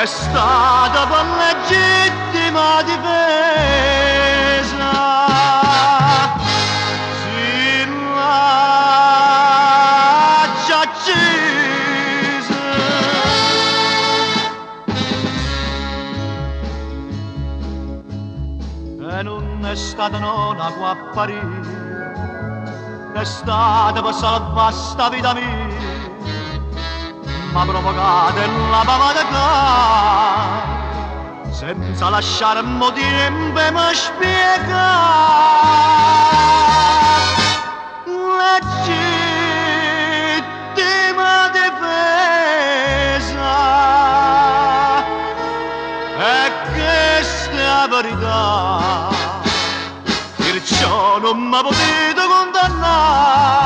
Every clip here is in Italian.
è stata per legittima difesa. Sillaccia accesa e non è stata nonna qua a parire, è stata per salvare sta vita mia, ma provocata la pavata che senza lasciarmi tempo mi spiegare legittima difesa. E questa è la verità, perciò non mi potete condannare.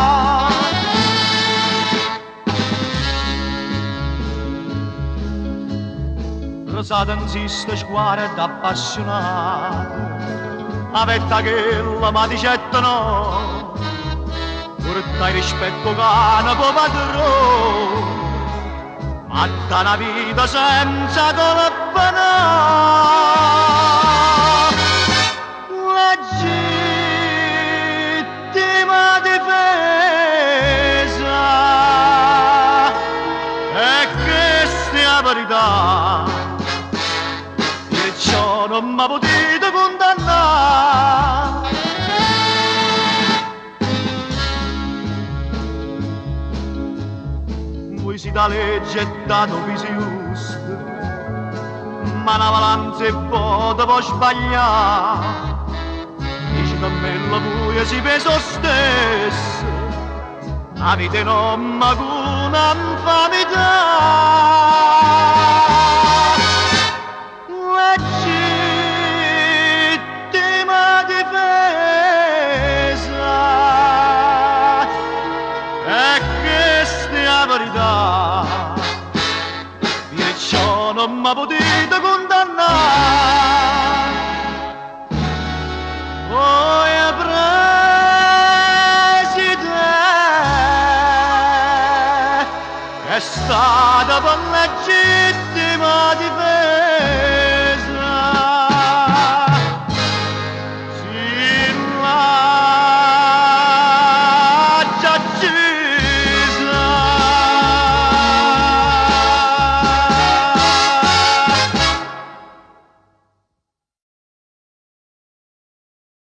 Rosata insiste sguarda appassionata, la vetta che la ma dicetta no, portai rispetto cane po' padrone, ma da una vita senza colpa no. Legittima difesa, e questa è la verità, perciò non mi potete condannare. Voi siete la legge e dato visi giusto, ma una valanza e voto può sbagliare. Dici per me la buia si pesa stesso, la vita non mi cuna infamità. Legittima difesa, e questa è la verità, perciò non mi potete condannare. Oh, Presidente, è stata per legittima difesa.